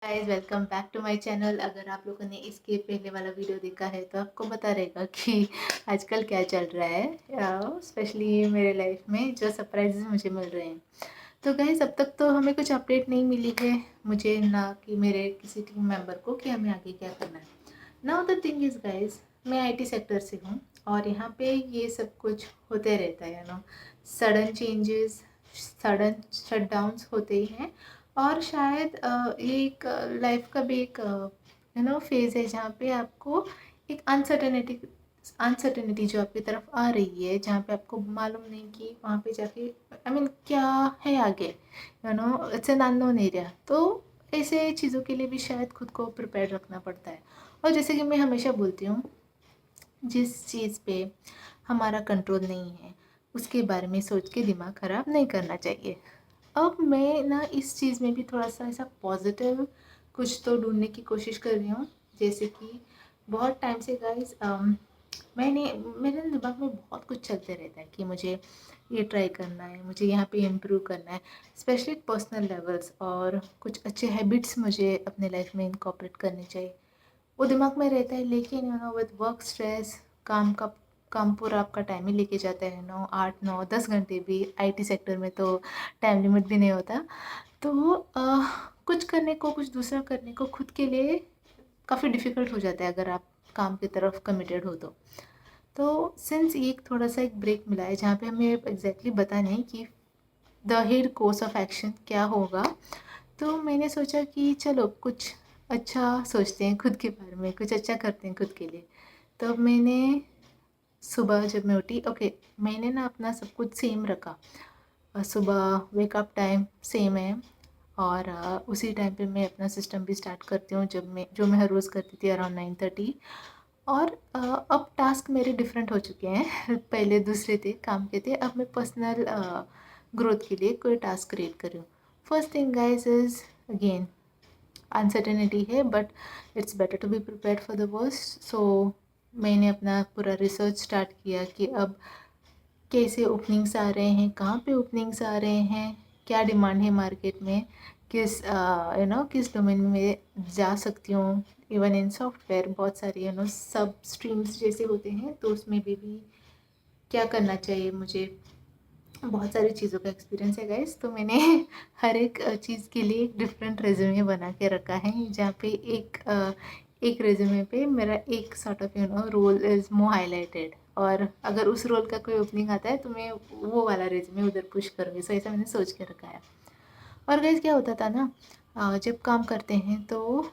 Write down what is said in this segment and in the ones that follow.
Guys welcome back to my channel. अगर आप लोगों ने इसके पहले वाला वीडियो देखा है तो आपको पता रहेगा कि आजकल क्या चल रहा है, स्पेशली मेरे लाइफ में जो सरप्राइजेस मुझे मिल रहे हैं। तो गाइस अब तक तो हमें कुछ अपडेट नहीं मिली है, मुझे ना कि मेरे किसी टीम मेंबर को, कि हमें आगे क्या करना है। Now the thing is guys, मैं आईटी सेक्टर से हूँ और यहाँ पे ये सब कुछ होते रहता है सडन चेंजेस, सडन शटडाउन्स होते ही हैं। और शायद ये एक लाइफ का भी एक फेज़ है जहाँ पे आपको एक अनसर्टेनिटी जो आपकी तरफ आ रही है, जहाँ पे आपको मालूम नहीं कि वहाँ पे जाके क्या है आगे, इट्स एन अननोन एरिया। तो ऐसे चीज़ों के लिए भी शायद खुद को प्रिपेयर रखना पड़ता है। और जैसे कि मैं हमेशा बोलती हूँ, जिस चीज़ पे हमारा कंट्रोल नहीं है उसके बारे में सोच के दिमाग ख़राब नहीं करना चाहिए। अब मैं ना इस चीज़ में भी थोड़ा सा ऐसा पॉजिटिव कुछ तो ढूंढने की कोशिश कर रही हूँ। जैसे कि बहुत टाइम से गाइस मैंने मेरे दिमाग में बहुत कुछ चलते रहता है कि मुझे ये ट्राई करना है, मुझे यहाँ पे इम्प्रूव करना है, स्पेशली पर्सनल लेवल्स, और कुछ अच्छे हैबिट्स मुझे अपने लाइफ में इनकॉर्पोरेट करने चाहिए। वो दिमाग में रहता है, लेकिन विद वर्क स्ट्रेस, काम पूरा आपका टाइम ही लेके जाता है। 8 9 10 घंटे भी आईटी सेक्टर में तो टाइम लिमिट भी नहीं होता। तो कुछ करने को, कुछ दूसरा करने को खुद के लिए काफ़ी डिफ़िकल्ट हो जाता है अगर आप काम की तरफ कमिटेड हो तो सिंस ये थोड़ा सा एक ब्रेक मिला है जहाँ पे हमें एग्जैक्टली पता नहीं कि the head course of action क्या होगा। तो मैंने सोचा कि चलो कुछ अच्छा सोचते हैं खुद के बारे में, कुछ अच्छा करते हैं खुद के लिए। तो मैंने सुबह जब मैं उठी, ओके, मैंने ना अपना सब कुछ सेम रखा। सुबह वेकअप टाइम सेम है, और उसी टाइम पे मैं अपना सिस्टम भी स्टार्ट करती हूँ जो मैं हर रोज़ करती थी अराउंड 9:30। और अब टास्क मेरे डिफरेंट हो चुके हैं पहले दूसरे थे, काम के थे, अब मैं पर्सनल ग्रोथ के लिए कोई टास्क क्रिएट कर रही हूँ। First thing guys is again uncertainty है, but it's better to be prepared for the worst. So मैंने अपना पूरा रिसर्च स्टार्ट किया कि अब कैसे ओपनिंग्स आ रहे हैं, कहाँ पे ओपनिंग्स आ रहे हैं, क्या डिमांड है मार्केट में, किस डोमेन में मैं जा सकती हूँ। इवन इन सॉफ्टवेयर बहुत सारी सब स्ट्रीम्स जैसे होते हैं, तो उसमें भी क्या करना चाहिए मुझे। बहुत सारी चीज़ों का एक्सपीरियंस है गाइस, तो मैंने हर एक चीज़ के लिए एक डिफरेंट रेज्यूमे बना के रखा है, जहाँ पे एक रेज्यूमे पे मेरा एक sort of role is more highlighted, और अगर उस रोल का कोई ओपनिंग आता है तो मैं वो वाला रेज्यूमे उधर पुश करूँगी। सो ऐसा मैंने सोच के रखा है। और गाइस क्या होता था ना, जब काम करते हैं तो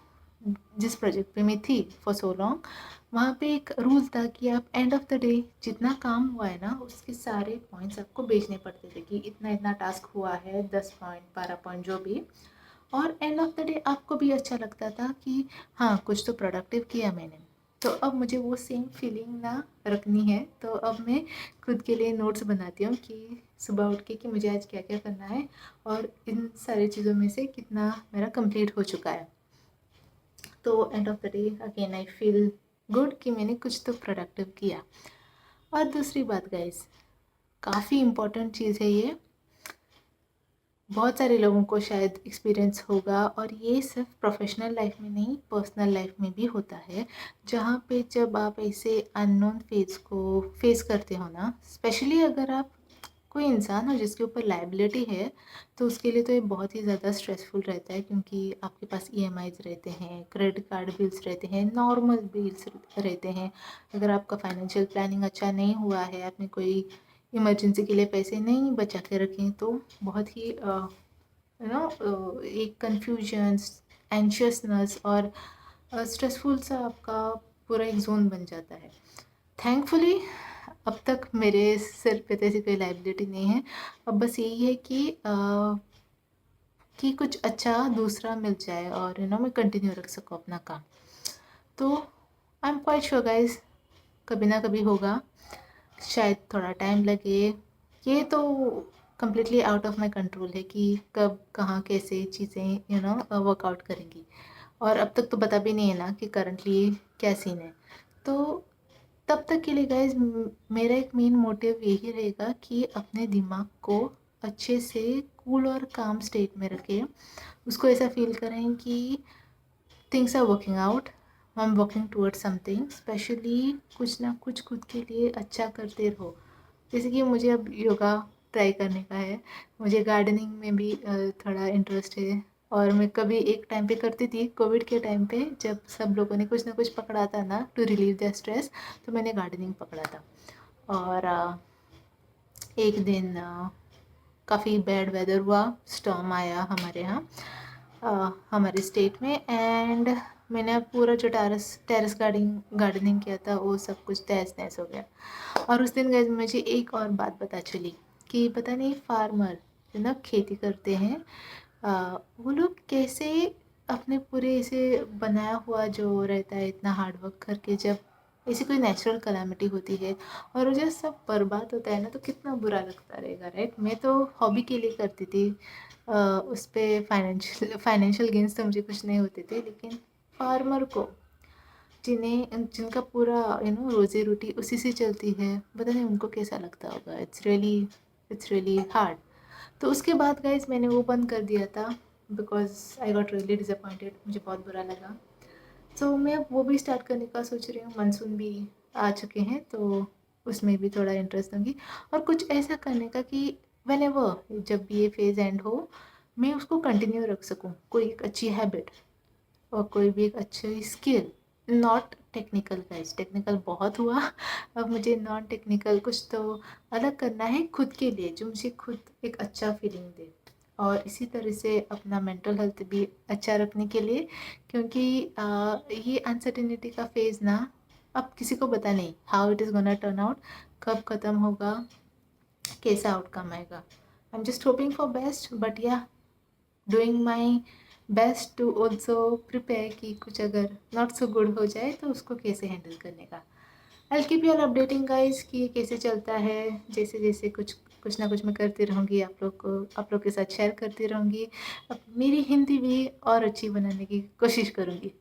जिस प्रोजेक्ट पे मैं थी फॉर सो लॉन्ग, वहाँ पे एक रूल था कि आप एंड ऑफ द डे जितना काम हुआ है ना उसके सारे पॉइंट्स आपको भेजने पड़ते थे, कि इतना इतना टास्क हुआ है, 10 पॉइंट 12 पॉइंट जो भी। और एंड ऑफ द डे आपको भी अच्छा लगता था कि हाँ कुछ तो प्रोडक्टिव किया मैंने। तो अब मुझे वो सेम फीलिंग ना रखनी है, तो अब मैं खुद के लिए नोट्स बनाती हूँ कि सुबह उठ के कि मुझे आज क्या क्या करना है, और इन सारी चीज़ों में से कितना मेरा कंप्लीट हो चुका है। तो end of the day again I feel good कि मैंने कुछ तो प्रोडक्टिव किया। और दूसरी बात गाइस, काफ़ी इम्पोर्टेंट चीज़ है ये, बहुत सारे लोगों को शायद एक्सपीरियंस होगा, और ये सिर्फ प्रोफेशनल लाइफ में नहीं, पर्सनल लाइफ में भी होता है। जहाँ पे जब आप ऐसे अननोन फेज को फेस करते हो ना, स्पेशली अगर आप कोई इंसान हो जिसके ऊपर लाइबिलिटी है, तो उसके लिए तो ये बहुत ही ज़्यादा स्ट्रेसफुल रहता है, क्योंकि आपके पास ईएमआईज रहते हैं, क्रेडिट कार्ड बिल्स रहते हैं, नॉर्मल बिल्स रहते हैं। अगर आपका फाइनेंशियल प्लानिंग अच्छा नहीं हुआ है, आपने कोई इमरजेंसी के लिए पैसे नहीं बचा के रखें, तो बहुत ही एक कन्फ्यूजन, एंशियसनेस और स्ट्रेसफुल सा आपका पूरा एक जोन बन जाता है। थैंकफुली अब तक मेरे सिर पे तो ऐसी कोई लाइबिलिटी नहीं है। अब बस यही है कि कुछ अच्छा दूसरा मिल जाए और मैं कंटिन्यू रख सकूँ अपना काम। तो I am quite sure guys, कभी ना कभी होगा, शायद थोड़ा टाइम लगे। ये तो completely out of my control है कि कब कहाँ कैसे चीज़ें वर्कआउट करेंगी, और अब तक तो पता भी नहीं है ना कि करंटली क्या सीन है। तो तब तक के लिए गाइज मेरा एक मेन मोटिव यही रहेगा कि अपने दिमाग को अच्छे से कूल और काम स्टेट में रखें। उसको ऐसा फील करें कि things are working out, I am working towards something, specially कुछ ना कुछ खुद के लिए अच्छा करते रहो। जैसे कि मुझे अब योगा ट्राई करने का है, मुझे गार्डनिंग में भी थोड़ा इंटरेस्ट है। और मैं कभी एक टाइम पे करती थी, कोविड के टाइम पे, जब सब लोगों ने कुछ ना कुछ पकड़ा था ना टू रिलीव द स्ट्रेस, तो मैंने गार्डनिंग पकड़ा था। और एक दिन काफ़ी बैड वेदर हुआ, स्टॉर्म आया हमारे यहाँ, हमारे स्टेट में, एंड मैंने पूरा जो टेरेस गार्डनिंग किया था वो सब कुछ तहस नहस हो गया। और उस दिन गए मुझे एक और बात पता चली कि पता नहीं फार्मर जो ना खेती करते हैं, वो लोग कैसे अपने पूरे ऐसे बनाया हुआ जो रहता है इतना हार्ड वर्क करके, जब ऐसी कोई नेचुरल कलामिटी होती है और वो जब सब बर्बाद होता है ना, तो कितना बुरा लगता रहेगा, राइट। मैं तो हॉबी के लिए करती थी, उस पर फाइनेंशियल गेंस तो मुझे कुछ नहीं होते थे, लेकिन फार्मर को जिनका पूरा रोजी रोटी उसी से चलती है, पता नहीं उनको कैसा लगता होगा। It's really hard. तो उसके बाद गाइज मैंने वो बंद कर दिया था, because I got really disappointed, मुझे बहुत बुरा लगा। सो मैं अब वो भी स्टार्ट करने का सोच रही हूँ, मानसून भी आ चुके हैं तो उसमें भी थोड़ा इंटरेस्ट दूँगी, और कुछ ऐसा करने का कि व्हेनेवर जब भी ये फेज़ एंड हो, मैं उसको कंटिन्यू रख सकूँ, कोई एक अच्छी हैबिट और कोई भी एक अच्छी skill. Not technical guys, technical बहुत हुआ, अब मुझे नॉन टेक्निकल कुछ तो अलग करना है खुद के लिए, जो मुझे खुद एक अच्छा फीलिंग दे, और इसी तरह से अपना मेंटल हेल्थ भी अच्छा रखने के लिए, क्योंकि ये अनसर्टेनिटी का फेज़ ना अब किसी को पता नहीं how it is gonna turn out, कब ख़त्म होगा, कैसा आउटकम आएगा। I am just hoping for best, but yeah doing my best to also prepare कि कुछ अगर नॉट सो गुड हो जाए तो उसको कैसे हैंडल करने का। I keep you all updating guys कि ये कैसे चलता है। जैसे जैसे कुछ ना कुछ मैं करती रहूँगी, आप लोग के साथ शेयर करती रहूँगी, अब मेरी हिंदी भी और अच्छी बनाने की कोशिश करूँगी।